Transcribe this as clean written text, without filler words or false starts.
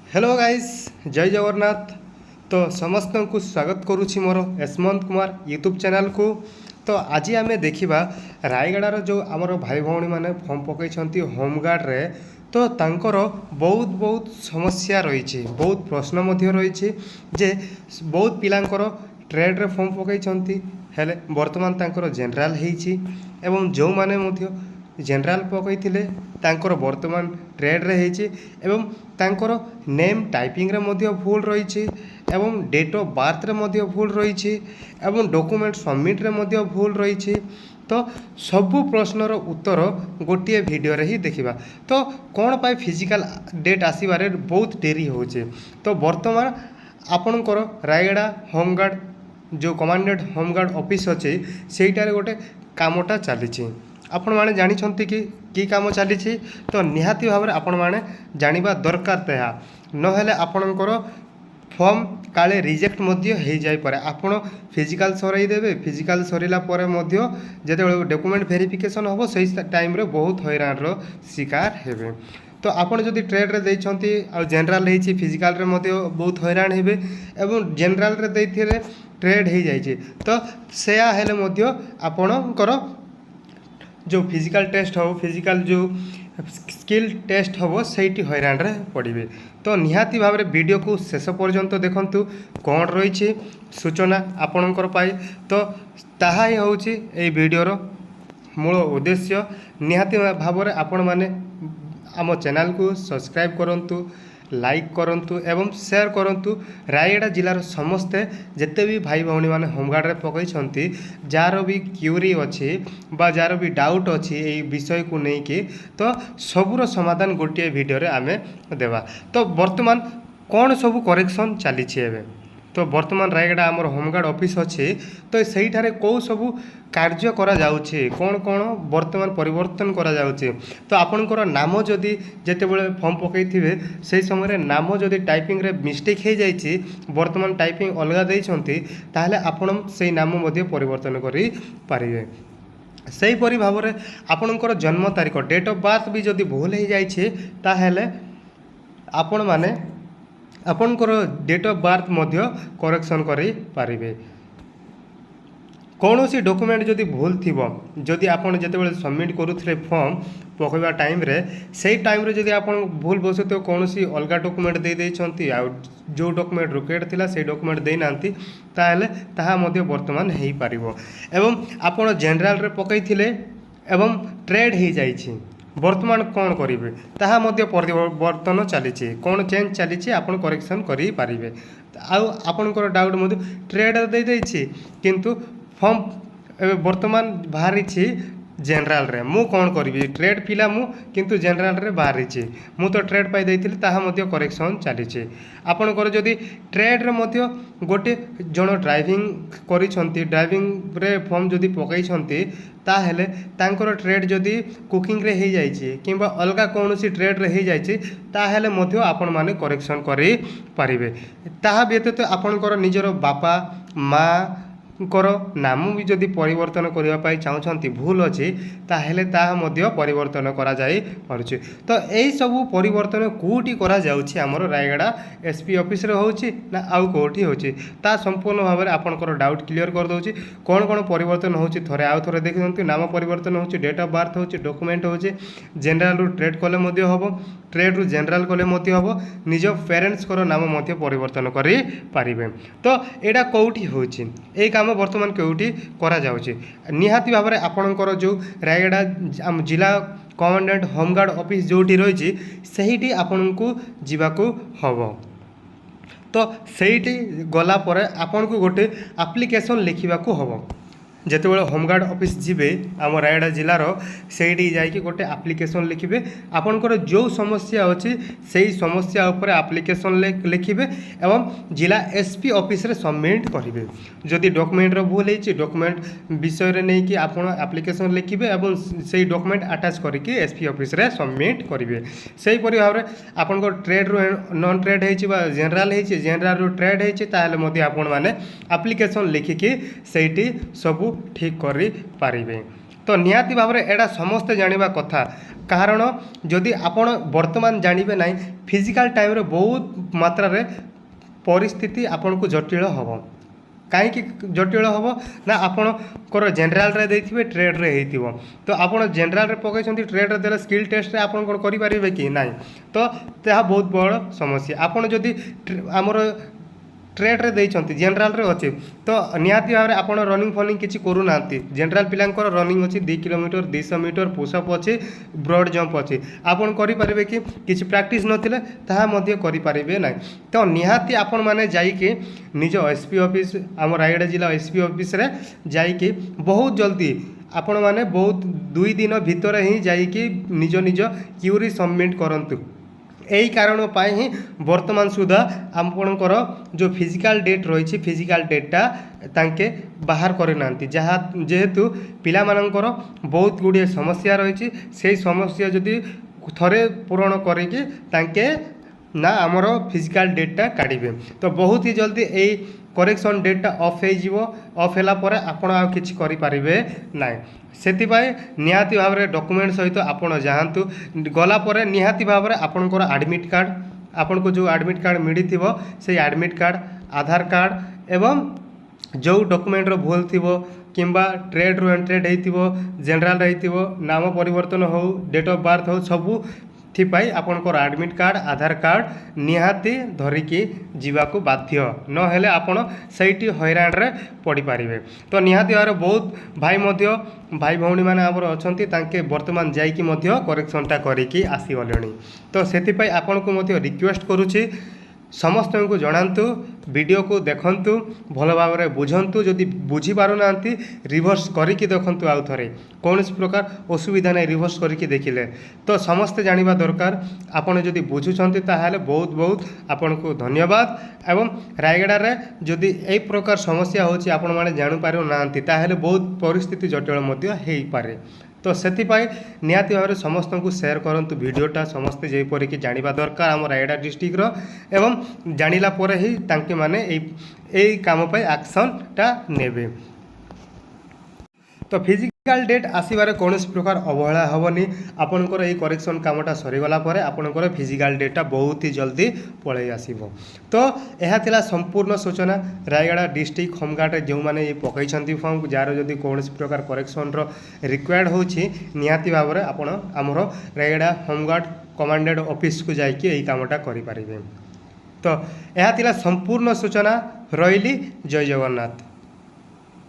Hello guys, जय जगन्नाथ। तो समस्त को स्वागत करुछि मोर यशवंत कुमार यूट्यूब चैनल को। तो आज आम देखा रायगड़ार जो आमर भाई भौणी मैंने फॉर्म पकई होमगार्ड रे। तो तांकर बहुत बहुत समस्या रही, बहुत प्रश्न रही जे बहुत पिलांकर ट्रेड रे फॉर्म पकई हेले वर्तमान तांकर जनरल होईछि एवं जो माने मध्य जनरल पकई तांकर वर्तमान ट्रेड रे होईछि एवं तांकर नेम टाइपिंग रे मध्य भूल रही एवं डेट ऑफ बर्थ रे मध्य भूल रही एवं डॉक्यूमेंट सबमिट रे मध्य भूल रही। तो सबु प्रश्नर उत्तर गोटे वीडियो रे ही देखिबा। तो कौन पाई फिजिकल डेट आसीबारे बहुत डेरी होचे। तो वर्तमान आपणकर रायगड़ा होमगार्ड जो कमांडेड होमगार्ड ऑफिस अच्छे सेटारे गोटे कामटा चली आपण मैंने जानी कि काम चली। तो निहाती भाव आपण मैंने जानिबा दरकार तहा नहेले आपणकर फॉर्म काले रिजेक्ट मध्य हो जाई पारे। आपण फिजिकल सराई देबे, फिजिकल सरीला परे मध्य जेते डॉक्यूमेंट वेरिफिकेशन होबो सही टाइम रे बहुत हैरान रो शिकार हेबे। तो आपण जदि ट्रेड रे देइछंती आ जनरल हेछि फिजिकल रे मध्य बहुत हैरान हेबे एवं जनरल रे देइथिले ट्रेड हो जाइछे। तो सेया हेले मध्य आपणकर जो फिजिकल टेस्ट हो, फिजिकल जो स्किल टेस्ट हम से हैरान रे पड़े। तो निहाती भाव में वीडियो को शेष पर्यंत देखंतु कौन रही सूचना आपणकर पाई। तो ताहा ही होची ए वीडियोर मूल उद्देश्य। निहाती भाव में आपण माने आम चैनल को सब्सक्राइब करंतु, लाइक करंतु एवं शेयर करंतु। रायगड़ा जिलार समस्ते जिते भी भाई भौणी मैंने होमगार्ड रे पकई जार भी क्यूरी अच्छी बा जार भी डाउट अच्छी ये विषय को लेकिन तो सबूर समाधान गोटे वीडियो रे आमे देवा। तो वर्तमान कौन सब करेक्शन चली एवं तो वर्तमान रायगड़ा आमर होमगार्ड ऑफिस अच्छे। तो सहीठारे कौ सबू कार्य करा जाउछे, कौन कौन वर्तमान परिवर्तन करा जाउछे। तो आपणकर नाम जदि जेतेबेले फॉर्म पकईथिबे से समय नाम जदि टाइपिंग रे मिस्टेक हो जाइए, वर्तमान टाइपिंग अलगा देइछंती ताहले आपण से नाम मध्य परिवर्तन करि पारिबे। सेहीपरि भाव में आपणकर जन्म तारीख डेट ऑफ बर्थ भी जदि भूल हो जाइए ताहले आपण माने आपणकर डेट ऑफ बर्थ मध्य करेक्शन करि पारिबे। कौन सी डॉक्यूमेंट जदि भूल थी जदि आपड़ जिते सबमिट करुले फॉर्म पकड़ा टाइम रे से टाइम रे जदि आप भूल बस तो कौन सी अलग डॉक्यूमेंट दे देइछंती आ जो डॉक्यूमेंट रिक्वायर्ड थिला से डॉक्यूमेंट दे नांती ताहले ताहा मध्य वर्तमान हेई पारिबो। एवं आपण जनरल रे पकईथिले एवं ट्रेड हो जाइछि वर्तमान कौन करेंगे ताहा मध्य परिवर्तन चली कौन चेंज चली आपन करेक्शन करि पारिबे। आपणकर डाउट मध्य ट्रेड दे देइछि किंतु फॉर्म वर्तमान बाहरी जनरल रे मु कौन करी ट्रेड पिला मु किंतु जनरल रे बाहरी मु तो ट्रेड पाई देइथिली ताहा मध्य करेक्शन चली। आपणकर जदि ट्रेड रे मध्य गोटे जन ड्राइविंग करिसंती ड्राइविंग रे फॉर्म जदि पकईछंती ताहेले तांकर ट्रेड जदि कुकिंग रे हो जाइए किंबा अलगा कौन सी ट्रेड रे हो जाइए ताहेले मध्य आपण माने करेक्शन करि पारिबे। ताहा व्यतीत आपणकर निजर बापा माँ कर नाम भी जदि परिवर्तन करने चाहते भूल अच्छी ताहले ताहा मध्य परिवर्तन करा जाई पारुछि। तो यही सबू परिवर्तन कोठी करा जाउछि हमर रायगड़ा एसपी ऑफिस रे होछि ना आउ कोठी होछि ता संपूर्ण भाव में आपनकर डाउट क्लियर कर दउछि। कौन कौन परिवर्तन होछि थरे आउ थरे देखि नाम परिवर्तन होछि, डेट ऑफ बर्थ होछि, डॉक्यूमेंट होछि, जनरल रु ट्रेड कले मध्य हबो, ट्रेड रु जनरल कले मध्य हबो, निज पेरेंट्स कर नाम मध्य परिवर्तन करि पारिबे। तो एडा कोठी होछि ए काम वर्तमान केउटी करा जाउछि। निहाती भाव में आपणकर जो रायगड़ा जिला कमांडेंट होमगार्ड ऑफिस जोटी रही सहीटी आपन को जीवाकू हबो। तो सहीटी गला परे आपन को गोटे एप्लिकेशन लिखिबाकू हबो। जेतेबेले होमगार्ड ऑफिस जीवे आम रायगड़ा जिलार से जाकि गोटे एप्लिकेशन लिखिबे आपनकर जो समस्या अच्छी से समस्या उपर एप्लिकेशन लिखिबे एवं जिला एसपी ऑफिस रे सबमिट करिवे। जदि डॉक्यूमेंट रो भूल होइछि डॉक्यूमेंट विषय रे नै कि आपण एप्लिकेशन लिखिबे एवं से डॉक्यूमेंट अटैच करके एसपी ऑफिस रे सबमिट करिवे। सेही परि भाव रे आपनकर ट्रेड रो नॉन ट्रेड होइछि बा जनरल होइछि जनरल रो ट्रेड होइछि ताहले मधे आपण माने एप्लिकेशन लिखिकी सेठी सबु ठीक करि पारिबे। तो निहाती भाव में एटा समस्ते जानिबा कथा कारण जदि आपण वर्तमान जानिबे नाही फिजिकल टाइम रे बहुत मात्रा रे परिस्थिति आपन को जटिल हम कहीं जटिल हम ना आपणकर जेनराल रे देथिबे ट्रेड रे हेतिबो तो आपण जेनराल रे पकईछंती ट्रेड रे देले स्किल टेस्ट रे आपण कोन करि परिबे कि नाही तो तेहा बहुत बड़ समस्या आपण जदि हमर ट्रेड रे देइछंती जेनराल रे अछि तो निहाती भाव में आपण रनिंग फनिंग किछि करू नांती जेनराल पिलांकर रनिंग अछि 2 किलोमीटर 200 मीटर पुशअप अछि ब्रॉड जंप अछि आपण करि परिबे कि किछि प्रैक्टिस नथिले ताहा मध्ये करि परिबे नाही तो निहाती आपण माने जाई कि निज एसपी ऑफिस आम रायगड़ा जिला एसपी ऑफिस रे जाई कि बहुत जल्दी आपण माने बहुत 2 दिन भितर ही जाई कि निज निज क्यूरी सबमिट करंतु यही कारण ही वर्तमान सुधा आपणकर जो फिजिकल डेट रही फिजिकल डेटा तांके बाहर करना जहाँ जेहेतु पिलामानंकर बहुत गुड़िए समस्या रही से समस्या जदि थरे पूरण करके तांके ना आमर फिजिकल डेटा काढ़े तो बहुत ही जल्दी यही करेक्शन डेटा ऑफ ऑफ है आपण आ कि ना से निहाती भाव में डॉक्यूमेंट सहित आपण जातु गलापर निहाती भाव में आपणकर एडमिट कार्ड आपन को जो एडमिट कार्ड मिली से एडमिट कार्ड आधार कार्ड एवं जो डॉक्यूमेंट रो भूल थी किंबा ट्रेड रो एंट्रेड हो जेनराल हो नाम परिवर्तन हो डेट ऑफ बर्थ हो सबू थिपाई आपणकर एडमिट कार्ड आधार कार्ड निहाती धरिकी जीवाकू बाध्य नहेले आपण सहीटी हैरान रे पड़ी पारिबे तो निहाती भाव बहुत भाई भौणी माने आमर अछंती तांके वर्तमान जाइकी मध्य करेक्शनटा करिकी आसी गलेनी तो सेतिपाई आपण को मध्य रिक्वेस्ट करूची समस्त को जनातु वीडियो को देखंतु भल भाव में बुझंतु जदि बुझी पारुना रिभर्स करके देखंतु आउ थरे कौन प्रकार असुविधा नहीं रिभर्स करके देखिले तो समस्ते जानिबा दरकार आपण जदि बुझुछंती ताहाले बहुत बहुत आपण को धन्यवाद एवं रायगड़ा रे जदि एई प्रकार समस्या होची आपण माने जानु पारु नांती ताहाले बहुत परिस्थिति जटिल मध्य हेई पारे तो सेतिपाई निहाती भाव में समस्त को शेयर करंतु वीडियोटा समस्ते जेपरि कि जानिबा दरकार आम रायगड़ा डिस्ट्रिक्ट एवं जानिला परे ही तांके माने एई काम पय एक्शनटा नेबे तो फिजिकल डेट आसबार कौन प्रकार अवहेला हेनी आपणकर ये करेक्शन कामटा सरीगला आपणकर फिजिकल डेटा बहुत ही जल्दी पलि आसो तो यह थिला संपूर्ण सूचना रायगड़ा डिस्ट्रिक्ट होमगार्ड जो मैंने ये पकई फॉर्म जार जदि कौन प्रकार करेक्शन रिक्वायर्ड होची निहाती भाव में आपण आमर रायगड़ा होमगार्ड कमांडेड ऑफिस को जाइए यही कामटा करें तो यह थिला संपूर्ण सूचना रही जय जगन्नाथ।